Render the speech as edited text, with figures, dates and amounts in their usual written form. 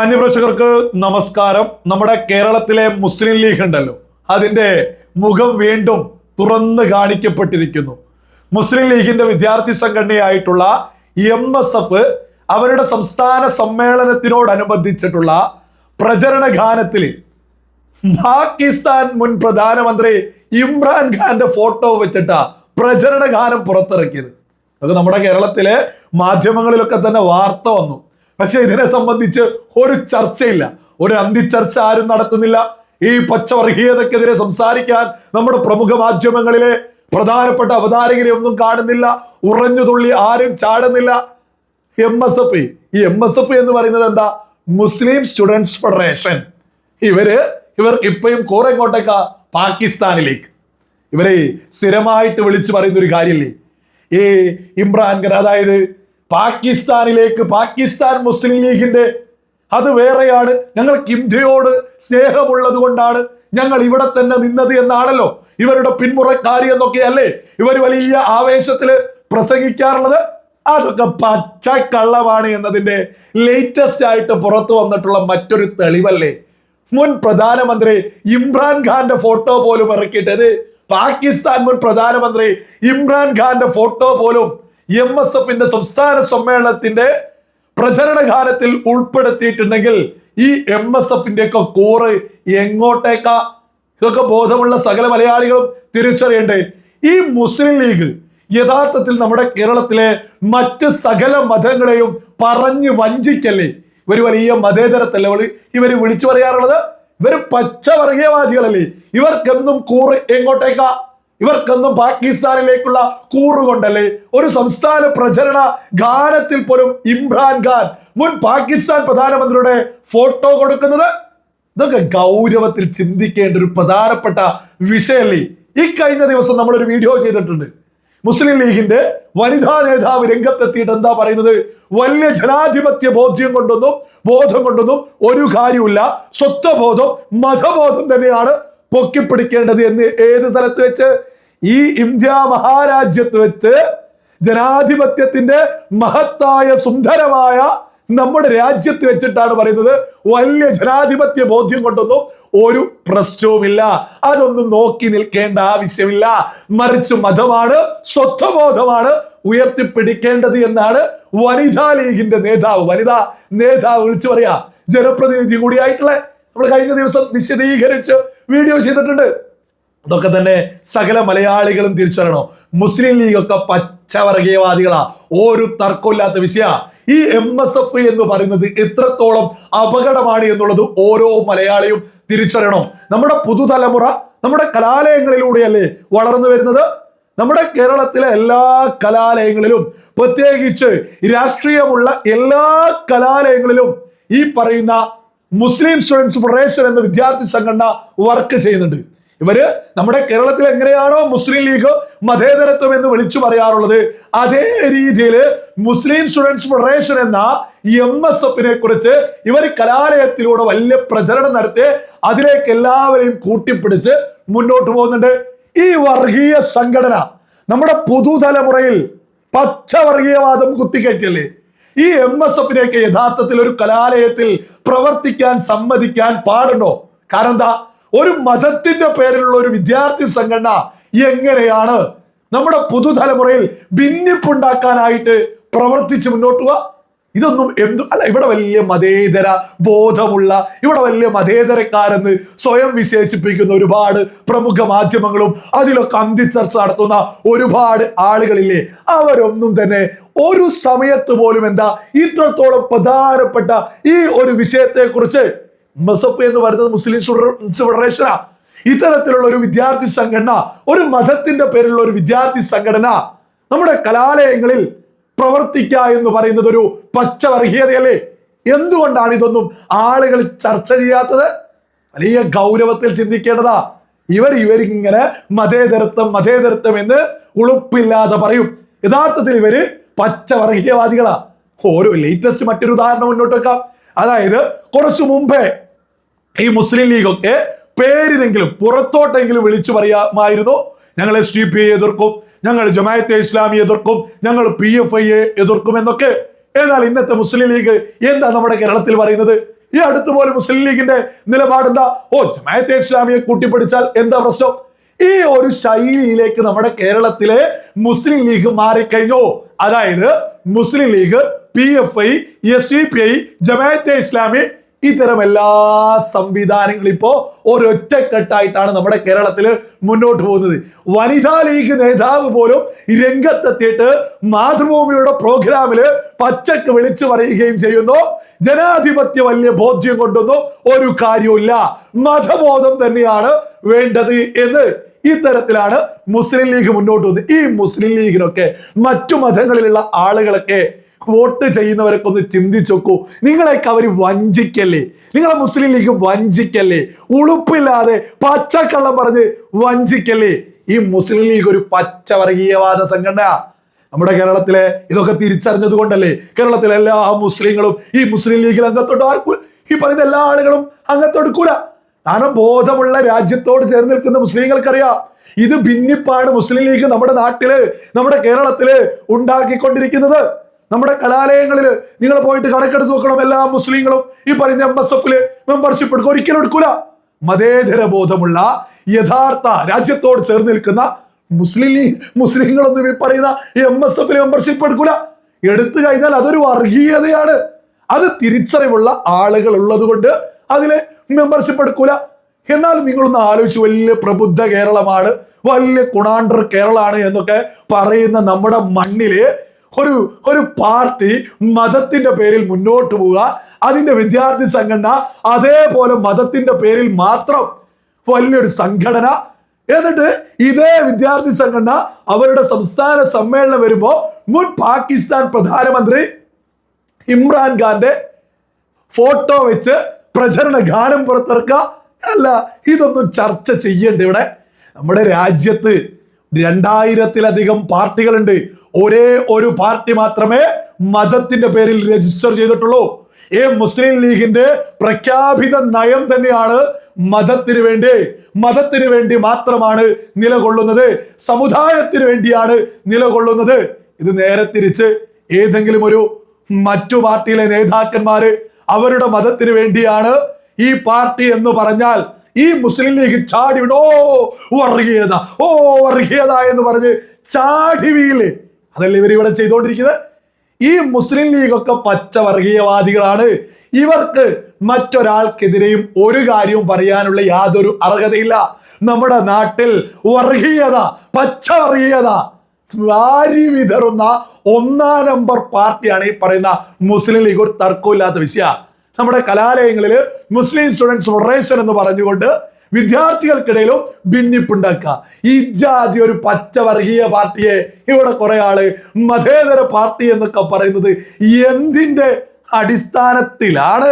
അന്യപ്രേക്ഷകർക്ക് നമസ്കാരം. നമ്മുടെ കേരളത്തിലെ മുസ്ലിം ലീഗ് ഉണ്ടല്ലോ, അതിന്റെ മുഖം വീണ്ടും തുറന്നു കാണിക്കപ്പെട്ടിരിക്കുന്നു. മുസ്ലിം ലീഗിന്റെ വിദ്യാർത്ഥി സംഘടനയായിട്ടുള്ള MSF അവരുടെ സംസ്ഥാന സമ്മേളനത്തിനോടനുബന്ധിച്ചിട്ടുള്ള പ്രചരണ ഗാനത്തിൽ പാകിസ്ഥാൻ മുൻ പ്രധാനമന്ത്രി ഇമ്രാൻഖാന്റെ ഫോട്ടോ വെച്ചിട്ടാ പ്രചരണ ഗാനം പുറത്തിറക്കിയത്. അത് നമ്മുടെ കേരളത്തിലെ മാധ്യമങ്ങളിലൊക്കെ തന്നെ വാർത്ത വന്നു. പക്ഷെ ഇതിനെ സംബന്ധിച്ച് ഒരു ചർച്ചയില്ല, ഒരു അന്തിച്ചർച്ച ആരും നടത്തുന്നില്ല. ഈ പച്ചവർഗീയതക്കെതിരെ സംസാരിക്കാൻ നമ്മുടെ പ്രമുഖ മാധ്യമങ്ങളിലെ പ്രധാനപ്പെട്ട അവതാരകരെ ഒന്നും കാണുന്നില്ല. ഉറഞ്ഞുതുള്ളി ആരും ചാടുന്നില്ല. MSF, ഈ MSF എന്ന് പറയുന്നത് എന്താ? മുസ്ലിം സ്റ്റുഡൻസ് ഫെഡറേഷൻ. ഇവർക്ക് ഇപ്പോഴും കുറെ ഇങ്ങോട്ടേക്കാ പാകിസ്ഥാനിലേക്ക്. ഇവരെ സ്ഥിരമായിട്ട് വിളിച്ചു പറയുന്ന ഒരു കാര്യമില്ലേ, ഈ ഇമ്രാൻഖാൻ, അതായത് പാകിസ്ഥാനിലേക്ക്, പാകിസ്ഥാൻ മുസ്ലിം ലീഗിന്റെ അത് വേറെയാണ്, ഞങ്ങൾക്ക് ഇന്ത്യയോട് സ്നേഹമുള്ളത് കൊണ്ടാണ് ഞങ്ങൾ ഇവിടെ തന്നെ നിന്നത് എന്നാണല്ലോ ഇവരുടെ പിന്മുറക്കാരി എന്നൊക്കെയല്ലേ ഇവർ വലിയ ആവേശത്തില് പ്രസംഗിക്കാറുള്ളത്. അതൊക്കെ പച്ചക്കള്ളമാണ് എന്നതിന്റെ ലേറ്റസ്റ്റ് ആയിട്ട് പുറത്തു വന്നിട്ടുള്ള മറ്റൊരു തെളിവല്ലേ. മുൻ പ്രധാനമന്ത്രി ഇമ്രാൻഖാന്റെ ഫോട്ടോ പോലും ഇറക്കിയിട്ടത്, പാകിസ്ഥാൻ മുൻ പ്രധാനമന്ത്രി ഇമ്രാൻഖാന്റെ ഫോട്ടോ പോലും MSFന്റെ സംസ്ഥാന സമ്മേളനത്തിന്റെ പ്രചരണ ഗാനത്തിൽ ഉൾപ്പെടുത്തിയിട്ടുണ്ടെങ്കിൽ ഈ MSFന്റെ ഒക്കെ കൂറ് എങ്ങോട്ടേക്കാ? ഇതൊക്കെ ബോധമുള്ള സകല മലയാളികളും തിരിച്ചറിയണ്ടേ. ഈ മുസ്ലിം ലീഗ് യഥാർത്ഥത്തിൽ നമ്മുടെ കേരളത്തിലെ മറ്റ് സകല മതങ്ങളെയും പറഞ്ഞു വഞ്ചിക്കല്ലേ. ഇവർ വലിയ മതേതരത്തല്ലേ ഇവർ വിളിച്ചു പറയാറുള്ളത്. ഇവര് പച്ചവർഗീയവാദികളല്ലേ. ഇവർക്കെന്നും കൂറ് എങ്ങോട്ടേക്കാ? ഇവർക്കൊന്നും പാകിസ്ഥാനിലേക്കുള്ള കൂറുകൊണ്ടല്ലേ ഒരു സംസ്ഥാന പ്രചരണ ഗാനത്തിൽ പോലും ഇമ്രാൻഖാൻ മുൻ പാകിസ്ഥാൻ പ്രധാനമന്ത്രിയുടെ ഫോട്ടോ കൊടുക്കുന്നത്. ഇതൊക്കെ ഗൗരവത്തിൽ ചിന്തിക്കേണ്ട ഒരു പ്രധാനപ്പെട്ട വിഷയമല്ലേ. ഈ കഴിഞ്ഞ ദിവസം നമ്മളൊരു വീഡിയോ ചെയ്തിട്ടുണ്ട്. മുസ്ലിം ലീഗിന്റെ വനിതാ നേതാവ് രംഗത്തെത്തിയിട്ട് എന്താ പറയുന്നത്? വലിയ ജനാധിപത്യ ബോധം കൊണ്ടൊന്നും ഒരു കാര്യമില്ല, സ്വത്വബോധം മതബോധം തന്നെയാണ് പൊക്കിപ്പിടിക്കേണ്ടത് എന്ന്. ഏത് സ്ഥലത്ത് വെച്ച്? ഈ ഇന്ത്യ മഹാരാജ്യത്ത് വെച്ച്, ജനാധിപത്യത്തിന്റെ മഹത്തായ സുന്ദരമായ നമ്മുടെ രാജ്യത്ത് വെച്ചിട്ടാണ് പറയുന്നത് വലിയ ജനാധിപത്യ ബോധ്യം കൊണ്ടൊന്നും ഒരു പ്രശ്നവുമില്ല, അതൊന്നും നോക്കി നിൽക്കേണ്ട ആവശ്യമില്ല, മറിച്ച് മതമാണ്, സ്വത്വബോധമാണ് ഉയർത്തിപ്പിടിക്കേണ്ടത് എന്നാണ് വനിതാ ലീഗിന്റെ വനിതാ നേതാവ് വിളിച്ചു പറയാ. ജനപ്രതിനിധി കൂടിയായിട്ടുള്ള നമ്മൾ കഴിഞ്ഞ ദിവസം വിശദീകരിച്ച് വീഡിയോ ചെയ്തിട്ടുണ്ട്. അതൊക്കെ തന്നെ സകല മലയാളികളും തിരിച്ചറിയണോ. മുസ്ലിം ലീഗൊക്കെ പച്ചവർഗീയവാദികളാ, ഒരു തർക്കമില്ലാത്ത വിഷയ. ഈ MSF എന്ന് പറയുന്നത് എത്രത്തോളം അപകടമാണ് എന്നുള്ളത് ഓരോ മലയാളിയും തിരിച്ചറിയണം. നമ്മുടെ പുതുതലമുറ നമ്മുടെ കലാലയങ്ങളിലൂടെയല്ലേ വളർന്നു വരുന്നത്. നമ്മുടെ കേരളത്തിലെ എല്ലാ കലാലയങ്ങളിലും, പ്രത്യേകിച്ച് രാഷ്ട്രീയമുള്ള എല്ലാ കലാലയങ്ങളിലും ഈ പറയുന്ന മുസ്ലിം സ്റ്റുഡൻസ് ഫെഡറേഷൻ എന്ന വിദ്യാർത്ഥി സംഘടന വർക്ക് ചെയ്യുന്നുണ്ട്. ഇവര് നമ്മുടെ കേരളത്തിൽ എങ്ങനെയാണോ മുസ്ലിം ലീഗ് മതേതരത്വം എന്ന് വിളിച്ചു പറയാറുള്ളത്, അതേ രീതിയിൽ മുസ്ലിം സ്റ്റുഡൻസ് ഫെഡറേഷൻ എന്ന MSFനെ കുറിച്ച് ഇവർ കലാലയത്തിലൂടെ വലിയ പ്രചരണം നടത്തി അതിലേക്ക് എല്ലാവരെയും കൂട്ടിപ്പിടിച്ച് മുന്നോട്ട് പോകുന്നുണ്ട്. ഈ വർഗീയ സംഘടന നമ്മുടെ പുതുതലമുറയിൽ പച്ചവർഗീയവാദം കുത്തിക്കയറ്റല്ലേ. ഈ MSFനെയൊക്കെ യഥാർത്ഥത്തിൽ ഒരു കലാലയത്തിൽ പ്രവർത്തിക്കാൻ സമ്മതിക്കാൻ പാടുണ്ടോ? കാരണം എന്താ? ഒരു മതത്തിന്റെ പേരിലുള്ള ഒരു വിദ്യാർത്ഥി സംഘടന എങ്ങനെയാണ് നമ്മുടെ പുതുതലമുറയിൽ ഭിന്നിപ്പുണ്ടാക്കാനായിട്ട് പ്രവർത്തിച്ച് മുന്നോട്ട് പോവുക? ഇതൊന്നും അല്ല. ഇവിടെ വലിയ മതേതര ബോധമുള്ള, ഇവിടെ വലിയ മതേതരക്കാരെന്ന് സ്വയം വിശേഷിപ്പിക്കുന്ന ഒരുപാട് പ്രമുഖ മാധ്യമങ്ങളും അതിലൊക്കെ അന്തിച്ചർച്ച നടത്തുന്ന ഒരുപാട് ആളുകളില്ലേ. അവരൊന്നും തന്നെ ഒരു സമയത്ത് പോലും എന്താ ഇത്രത്തോളം പ്രധാനപ്പെട്ട ഈ ഒരു വിഷയത്തെ കുറിച്ച്, MSF എന്ന് പറയുന്നത് മുസ്ലിം സ്റ്റുഡൻസ് ഫെഡറേഷനാ, ഇത്തരത്തിലുള്ള ഒരു വിദ്യാർത്ഥി സംഘടന, ഒരു മതത്തിന്റെ പേരിലുള്ള ഒരു വിദ്യാർത്ഥി സംഘടന നമ്മുടെ കലാലയങ്ങളിൽ പ്രവർത്തിക്കുക എന്ന് പറയുന്നത് ഒരു പച്ചവർഗീയതയല്ലേ. എന്തുകൊണ്ടാണ് ഇതൊന്നും ആളുകൾ ചർച്ച ചെയ്യാത്തത്? വലിയ ഗൗരവത്തിൽ ചിന്തിക്കേണ്ടതാ. ഇവരിങ്ങനെ മതേതരത്വം എന്ന് ഉളുപ്പില്ലാതെ പറയും. യഥാർത്ഥത്തിൽ ഇവര് പച്ചവർഗീയവാദികളാ. ഓരോ ലേറ്റസ്റ്റ് മറ്റൊരു ഉദാഹരണം മുന്നോട്ട് വെക്കാം. അതായത് കുറച്ചു മുമ്പേ ഈ മുസ്ലിം ലീഗൊക്കെ പേരിനെങ്കിലും പുറത്തോട്ടെങ്കിലും വിളിച്ചു പറയാമായിരുന്നു, ഞങ്ങൾ SDPI എതിർക്കും, ഞങ്ങൾ ജമാഅത്തെ ഇസ്ലാമി എതിർക്കും, ഞങ്ങൾ PFI എതിർക്കും എന്നൊക്കെ. എന്നാൽ ഇന്നത്തെ മുസ്ലിം ലീഗ് എന്താ നമ്മുടെ കേരളത്തിൽ പറയുന്നത്? ഈ അടുത്ത് പോലെ മുസ്ലിം ലീഗിന്റെ നിലപാടെന്താ? ഓ, ജമാഅത്തെ ഇസ്ലാമിയെ കൂട്ടിപ്പിടിച്ചാൽ എന്താ പ്രശ്നം? ഈ ഒരു ശൈലിയിലേക്ക് നമ്മുടെ കേരളത്തിലെ മുസ്ലിം ലീഗ് മാറിക്കഴിഞ്ഞു. അതായത് മുസ്ലിം ലീഗ്, PFI, SDPI, ജമാഅത്തെ ഇസ്ലാമി, ഇത്തരം എല്ലാ സംവിധാനങ്ങളും ഇപ്പോ ഒരൊറ്റക്കെട്ടായിട്ടാണ് നമ്മുടെ കേരളത്തിൽ മുന്നോട്ട് പോകുന്നത്. വനിതാ ലീഗ് നേതാവ് പോലും രംഗത്തെത്തിയിട്ട് മാതൃഭൂമിയുടെ പ്രോഗ്രാമില് പച്ചക്ക് വിളിച്ചു പറയുകയും ചെയ്യുന്നു, ജനാധിപത്യ വലിയ ബോധ്യം കൊണ്ടൊന്നും ഒരു കാര്യമില്ല, മതബോധം തന്നെയാണ് വേണ്ടത് എന്ന്. ഇത്തരത്തിലാണ് മുസ്ലിം ലീഗ് മുന്നോട്ട് പോകുന്നത്. ഈ മുസ്ലിം ലീഗിനൊക്കെ മറ്റു മതങ്ങളിലുള്ള ആളുകളൊക്കെ വോട്ട് ചെയ്യുന്നവരൊക്കെ ഒന്ന് ചിന്തിച്ചു നോക്കൂ. നിങ്ങളെയൊക്കെ അവർ വഞ്ചിക്കല്ലേ? നിങ്ങളെ മുസ്ലിം ലീഗ് വഞ്ചിക്കല്ലേ? ഉളുപ്പില്ലാതെ പച്ചക്കള്ളം പറഞ്ഞ് വഞ്ചിക്കല്ലേ? ഈ മുസ്ലിം ലീഗ് ഒരു പച്ചവർഗീയവാദ സംഘടന. നമ്മുടെ കേരളത്തിലെ ഇതൊക്കെ തിരിച്ചറിഞ്ഞത് കൊണ്ടല്ലേ കേരളത്തിലെ എല്ലാ മുസ്ലിങ്ങളും ഈ മുസ്ലിം ലീഗിൽ അംഗത്തോട്ട് ഈ പറയുന്ന എല്ലാ ആളുകളും അംഗത്തെടുക്കൂല. കാരണം ബോധമുള്ള രാജ്യത്തോട് ചേർന്ന് നിൽക്കുന്ന മുസ്ലിങ്ങൾക്കറിയാം ഇത് ഭിന്നിപ്പാണ് മുസ്ലിം ലീഗ് നമ്മുടെ നാട്ടില്, നമ്മുടെ കേരളത്തില് ഉണ്ടാക്കിക്കൊണ്ടിരിക്കുന്നത്. നമ്മുടെ കലാലയങ്ങളിൽ നിങ്ങൾ പോയിട്ട് കണക്കെടുത്ത് നോക്കണം, എല്ലാ മുസ്ലിങ്ങളും ഈ പറയുന്ന MSF മെമ്പർഷിപ്പ് എടുക്കുക, ഒരിക്കലും എടുക്കൂല. മതേതര ബോധമുള്ള യഥാർത്ഥ രാജ്യത്തോട് ചേർന്ന് നിൽക്കുന്ന മുസ്ലിങ്ങളൊന്നും ഈ പറയുന്ന MSF മെമ്പർഷിപ്പ് എടുക്കൂല. എടുത്തു കഴിഞ്ഞാൽ അതൊരു വർഗീയതയാണ്. അത് തിരിച്ചറിവുള്ള ആളുകൾ ഉള്ളത് കൊണ്ട് അതിലെ മെമ്പർഷിപ്പ് എടുക്കൂല. എന്നാൽ നിങ്ങളൊന്ന് ആലോചിച്ച്, വലിയ പ്രബുദ്ധ കേരളമാണ്, വലിയ കുണാണ്ടർ കേരളമാണ് എന്നൊക്കെ പറയുന്ന നമ്മുടെ മണ്ണില് ഒരു പാർട്ടി മതത്തിന്റെ പേരിൽ മുന്നോട്ട് പോവുക, അതിന്റെ വിദ്യാർത്ഥി സംഘടന അതേപോലെ മതത്തിന്റെ പേരിൽ മാത്രം വലിയൊരു സംഘടന, എന്നിട്ട് ഇതേ വിദ്യാർത്ഥി സംഘടന അവരുടെ സംസ്ഥാന സമ്മേളനം വരുമ്പോ മുൻ പാകിസ്ഥാൻ പ്രധാനമന്ത്രി ഇമ്രാൻഖാന്റെ ഫോട്ടോ വെച്ച് പ്രചരണ ഗാനം പുറത്തിറക്കുക. അല്ല, ഇതൊന്നും ചർച്ച ചെയ്യണ്ട. ഇവിടെ നമ്മുടെ രാജ്യത്ത് 2000-ലധികം പാർട്ടികളുണ്ട്. ഒരേ ഒരു പാർട്ടി മാത്രമേ മതത്തിന്റെ പേരിൽ രജിസ്റ്റർ ചെയ്തിട്ടുള്ളൂ. ഈ മുസ്ലിം ലീഗിന്റെ പ്രഖ്യാപിത നയം തന്നെയാണ് മതത്തിന് വേണ്ടി മാത്രമാണ് നിലകൊള്ളുന്നത്, സമുദായത്തിന് വേണ്ടിയാണ് നിലകൊള്ളുന്നത്. ഇത് നേരെ തിരിച്ച് ഏതെങ്കിലും ഒരു മറ്റു പാർട്ടിയിലെ നേതാക്കന്മാര് അവരുടെ മതത്തിന് വേണ്ടിയാണ് ഈ പാർട്ടി എന്ന് പറഞ്ഞാൽ ഈ മുസ്ലിം ലീഗ് ചാടി വിടോ വർഗീയത എന്ന് പറഞ്ഞ് ചാടി വീല്. അതല്ലേ ഇവരിവിടെ ചെയ്തുകൊണ്ടിരിക്കുന്നത്. ഈ മുസ്ലിം ലീഗൊക്കെ പച്ച വർഗീയവാദികളാണ്. ഇവർക്ക് മറ്റൊരാൾക്കെതിരെയും ഒരു കാര്യവും പറയാനുള്ള യാതൊരു അർഹതയില്ല. നമ്മുടെ നാട്ടിൽ വർഗീയത, പച്ച വർഗീയത വാരി വിതറുന്ന 1-ാം നമ്പർ പാർട്ടിയാണ് ഈ പറയുന്ന മുസ്ലിം ലീഗ്. ഒരു തർക്കമില്ലാത്ത വിഷയ. നമ്മുടെ കലാലയങ്ങളിൽ മുസ്ലിം സ്റ്റുഡൻസ് ഫെഡറേഷൻ എന്ന് പറഞ്ഞുകൊണ്ട് വിദ്യാർത്ഥികൾക്കിടയിലും ഭിന്നിപ്പുണ്ടാക്കുക. ഈ ജാതി ഒരു പച്ച വർഗീയ പാർട്ടിയെ ഇവിടെ കുറെ ആള് മതേതര പാർട്ടി എന്നൊക്കെ പറയുന്നത് എന്തിന്റെ അടിസ്ഥാനത്തിലാണ്?